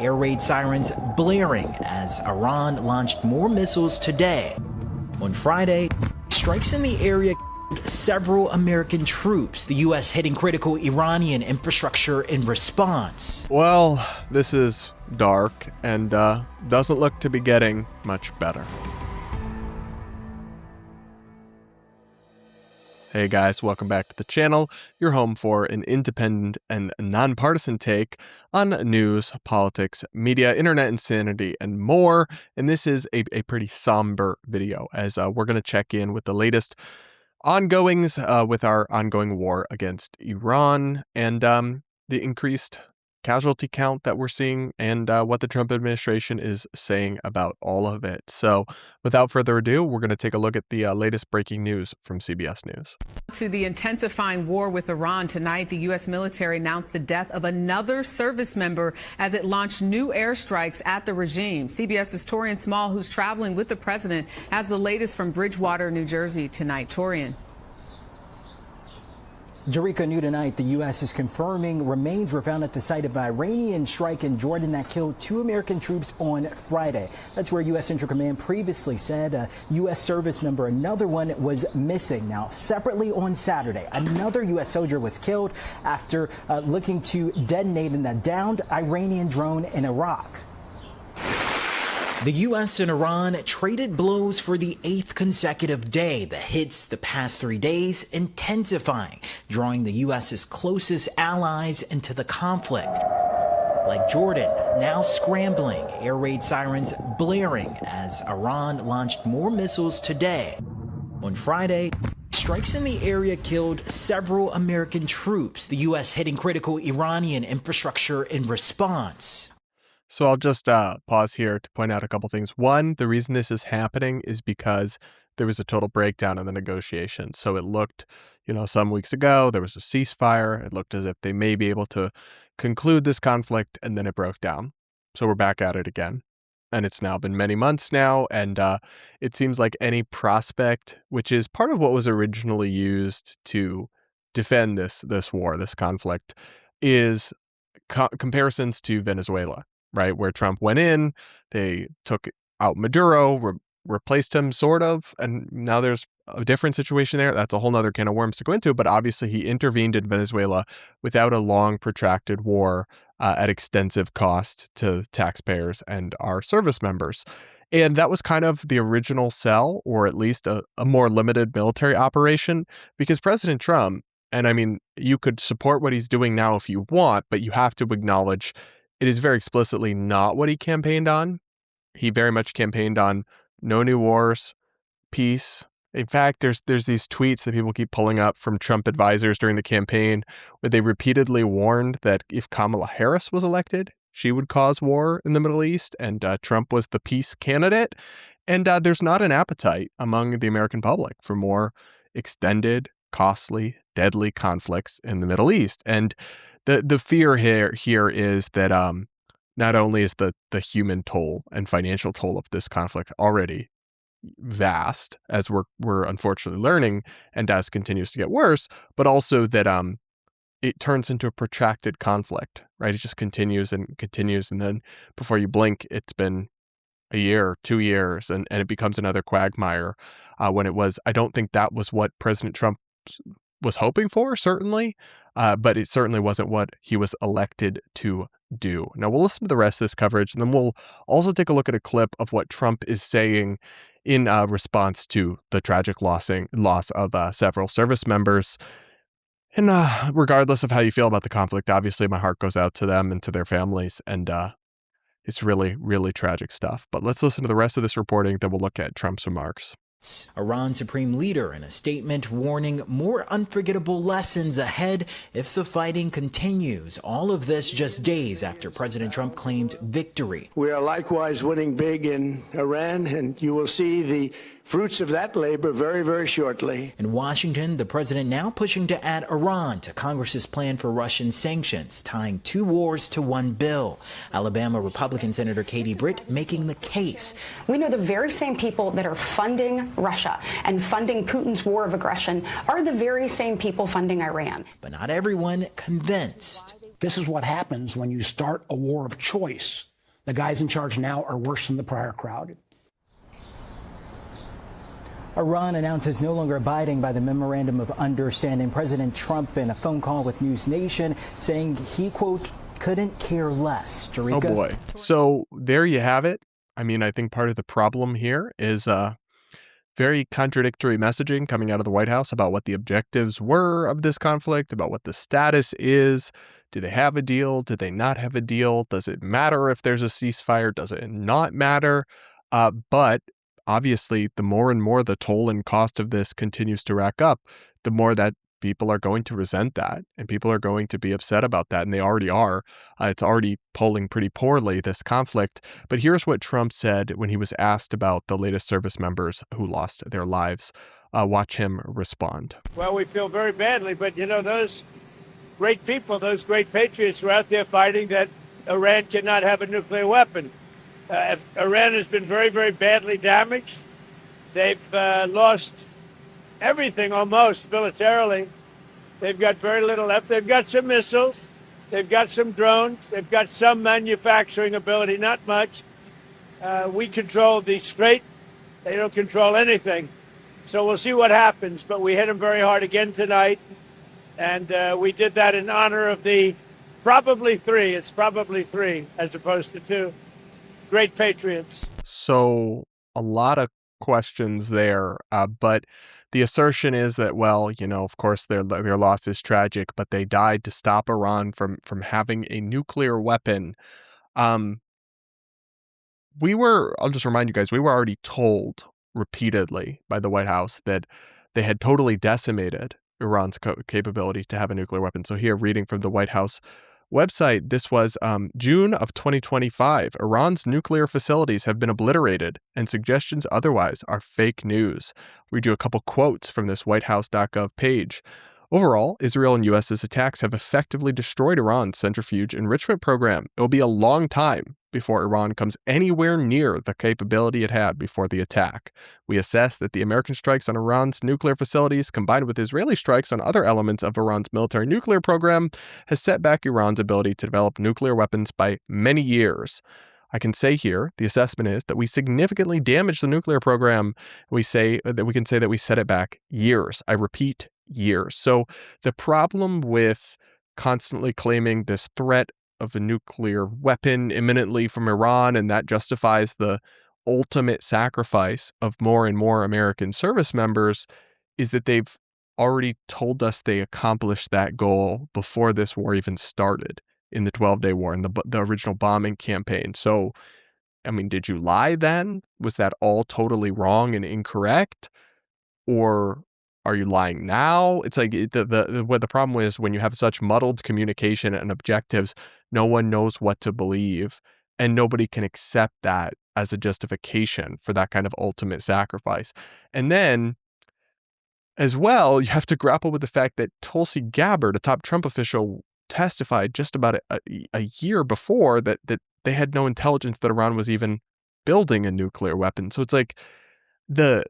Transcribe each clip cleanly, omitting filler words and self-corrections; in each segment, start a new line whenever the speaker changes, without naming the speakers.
Air raid sirens blaring as Iran launched more missiles today. On Friday, strikes in the area killed several American troops, the U.S. hitting critical Iranian infrastructure in response.
Well, this is dark and doesn't look to be getting much better. Hey guys, welcome back to the channel, your home for an independent and nonpartisan take on news, politics, media, internet insanity, and more. And this is a pretty somber video as we're going to check in with the latest ongoings with our ongoing war against Iran and the increased casualty count that we're seeing and what the Trump administration is saying about all of it. So without further ado, we're going to take a look at the latest breaking news from CBS News.
To the intensifying war with Iran tonight, the U.S. military announced the death of another service member as it launched new airstrikes at the regime. CBS's Torian Small, who's traveling with the president, has the latest from Bridgewater, New Jersey tonight. Torian.
Jarika, new tonight, the U.S. is confirming remains were found at the site of an Iranian strike in Jordan that killed 2 American troops on Friday. That's where U.S. Central Command previously said a U.S. service member, another one, was missing. Now, separately on Saturday, another U.S. soldier was killed after looking to detonate in a downed Iranian drone in Iraq.
The U.S. and Iran traded blows for the 8th consecutive day. The hits the past 3 days intensifying, drawing the U.S.'s closest allies into the conflict. Like Jordan, now scrambling, air raid sirens blaring as Iran launched more missiles today. On Friday, strikes in the area killed several American troops, the U.S. hitting critical Iranian infrastructure in response.
So I'll just pause here to point out a couple things. One, the reason this is happening is because there was a total breakdown in the negotiations. So it looked, some weeks ago, there was a ceasefire. It looked as if they may be able to conclude this conflict, and then it broke down. So we're back at it again. And it's now been many months now, and it seems like any prospect, which is part of what was originally used to defend this war, this conflict, is comparisons to Venezuela. Right, where Trump went in, they took out Maduro, replaced him sort of, and now there's a different situation there. That's a whole nother can of worms to go into, but obviously he intervened in Venezuela without a long, protracted war at extensive cost to taxpayers and our service members. And that was kind of the original sell, or at least a more limited military operation, because President Trump, and I mean, you could support what he's doing now if you want, but you have to acknowledge it is very explicitly not what he campaigned on. He very much campaigned on no new wars, peace. In fact, there's these tweets that people keep pulling up from Trump advisors during the campaign where they repeatedly warned that if Kamala Harris was elected, she would cause war in the Middle East, and Trump was the peace candidate. And there's not an appetite among the American public for more extended, costly, deadly conflicts in the Middle East. And the fear here is that not only is the human toll and financial toll of this conflict already vast, as we're unfortunately learning, and as continues to get worse, but also that it turns into a protracted conflict, right? It just continues and continues, and then before you blink, it's been a year, 2 years, and it becomes another quagmire. When it was, I don't think that was what President Trump was hoping for, certainly, but it certainly wasn't what he was elected to do. Now, we'll listen to the rest of this coverage, and then we'll also take a look at a clip of what Trump is saying in response to the tragic loss of several service members. And regardless of how you feel about the conflict, obviously my heart goes out to them and to their families, and it's really, really tragic stuff. But let's listen to the rest of this reporting, then we'll look at Trump's remarks.
Iran's supreme leader in a statement warning more unforgettable lessons ahead if the fighting continues. All of this just days after President Trump claimed victory.
We are likewise winning big in Iran, and you will see the fruits of that labor very, very shortly.
In Washington, the president now pushing to add Iran to Congress's plan for Russian sanctions, tying 2 wars to 1 bill. Alabama Republican Senator Katie Britt making the case.
We know the very same people that are funding Russia and funding Putin's war of aggression are the very same people funding Iran.
But not everyone convinced.
This is what happens when you start a war of choice. The guys in charge now are worse than the prior crowd.
Iran announces no longer abiding by the Memorandum of Understanding. President Trump in a phone call with News Nation saying he, quote, couldn't care less. Jerika?
Oh, boy. So there you have it. I mean, I think part of the problem here is very contradictory messaging coming out of the White House about what the objectives were of this conflict, about what the status is. Do they have a deal? Do they not have a deal? Does it matter if there's a ceasefire? Does it not matter? But obviously, the more and more the toll and cost of this continues to rack up, the more that people are going to resent that, and people are going to be upset about that, and they already are. It's already polling pretty poorly, this conflict. But here's what Trump said when he was asked about the latest service members who lost their lives. Watch him respond.
Well, we feel very badly, but, you know, those great people, those great patriots were out there fighting that Iran cannot have a nuclear weapon. Iran has been very, very badly damaged. They've lost everything almost militarily. They've got very little left. They've got some missiles. They've got some drones. They've got some manufacturing ability, not much. We control the Strait. They don't control anything. So we'll see what happens. But we hit them very hard again tonight. And we did that in honor of the probably three. It's probably three as opposed to two. Great patriots.
So a lot of questions there, but the assertion is that, well, you know, of course their loss is tragic, but they died to stop Iran from having a nuclear weapon. I'll just remind you guys, we were already told repeatedly by the White House that they had totally decimated Iran's capability to have a nuclear weapon. So here, reading from the White House website, this was June of 2025. Iran's nuclear facilities have been obliterated, and suggestions otherwise are fake news. Read you a couple quotes from this whitehouse.gov page. Overall, Israel and U.S.'s attacks have effectively destroyed Iran's centrifuge enrichment program. It will be a long time before Iran comes anywhere near the capability it had before the attack. We assess that the American strikes on Iran's nuclear facilities, combined with Israeli strikes on other elements of Iran's military nuclear program, has set back Iran's ability to develop nuclear weapons by many years. I can say here, the assessment is that we significantly damaged the nuclear program. We can say that we set it back years. I repeat, years. So the problem with constantly claiming this threat of a nuclear weapon imminently from Iran, and that justifies the ultimate sacrifice of more and more American service members, is that they've already told us they accomplished that goal before this war even started in the 12-day war and the original bombing campaign. So, I mean, did you lie then? Was that all totally wrong and incorrect? Or are you lying now? It's like what the problem is when you have such muddled communication and objectives, no one knows what to believe, and nobody can accept that as a justification for that kind of ultimate sacrifice. And then, as well, you have to grapple with the fact that Tulsi Gabbard, a top Trump official, testified just about a year before that they had no intelligence that Iran was even building a nuclear weapon. So it's like the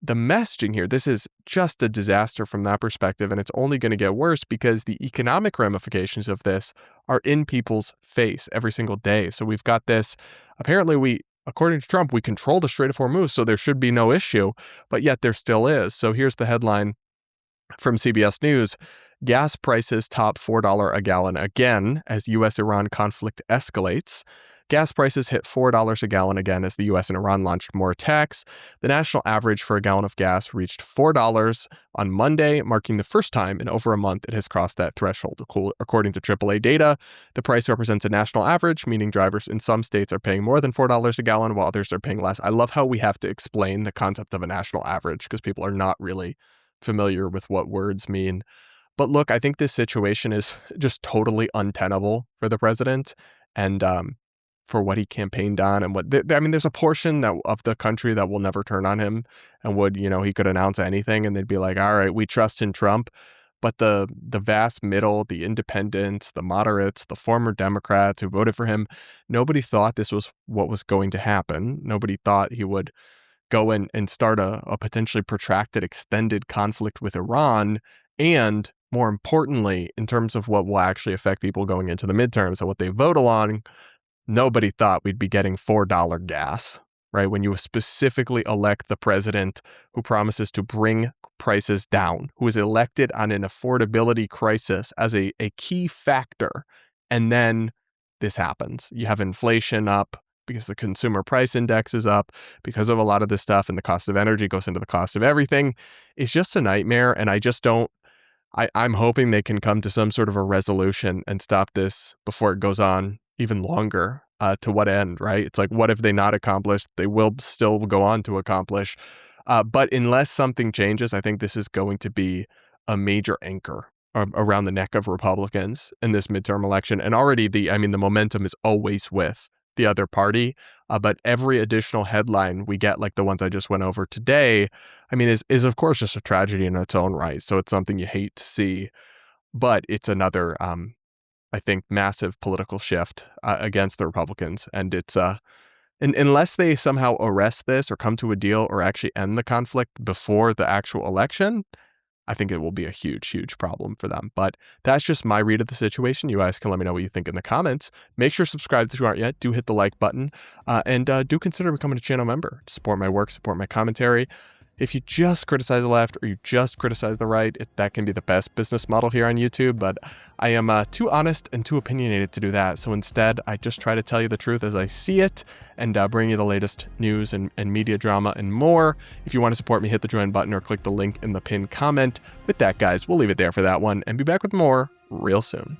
messaging here, this is just a disaster from that perspective, and it's only going to get worse because the economic ramifications of this are in people's face every single day. So we've got this, apparently according to Trump, we control the Strait of Hormuz, so there should be no issue, but yet there still is. So here's the headline from CBS News. Gas prices top $4 a gallon again as U.S.-Iran conflict escalates. Gas prices hit $4 a gallon again as the U.S. and Iran launched more attacks. The national average for a gallon of gas reached $4 on Monday, marking the first time in over a month it has crossed that threshold. According to AAA data, the price represents a national average, meaning drivers in some states are paying more than $4 a gallon while others are paying less. I love how we have to explain the concept of a national average because people are not really familiar with what words mean. But look, I think this situation is just totally untenable for the president and for what he campaigned on and there's a portion of the country that will never turn on him and he could announce anything and they'd be like, all right, we trust in Trump. But the vast middle, the independents, the moderates, the former Democrats who voted for him, nobody thought this was what was going to happen. Nobody thought he would go in and start a potentially protracted, extended conflict with Iran. And more importantly, in terms of what will actually affect people going into the midterms and what they vote along, nobody thought we'd be getting $4 gas, right? When you specifically elect the president who promises to bring prices down, who is elected on an affordability crisis as a key factor, and then this happens. You have inflation up because the consumer price index is up because of a lot of this stuff, and the cost of energy goes into the cost of everything. It's just a nightmare, and I just don't I'm hoping they can come to some sort of a resolution and stop this before it goes on even longer. To what end, right? It's like, what if they not accomplish? They will still go on to accomplish. But unless something changes, I think this is going to be a major anchor around the neck of Republicans in this midterm election. And already the momentum is always with the other party. But every additional headline we get, like the ones I just went over today, is of course just a tragedy in its own right. So it's something you hate to see, but it's another, I think, massive political shift against the Republicans. And it's unless they somehow arrest this or come to a deal or actually end the conflict before the actual election, I think it will be a huge, huge problem for them. But that's just my read of the situation. You guys can let me know what you think in the comments. Make sure to subscribe if you aren't yet. Do hit the like button and do consider becoming a channel member to support my work, support my commentary. If you just criticize the left or you just criticize the right, that can be the best business model here on YouTube, but I am too honest and too opinionated to do that. So instead, I just try to tell you the truth as I see it and bring you the latest news and media drama and more. If you want to support me, hit the join button or click the link in the pinned comment. With that, guys, we'll leave it there for that one and be back with more real soon.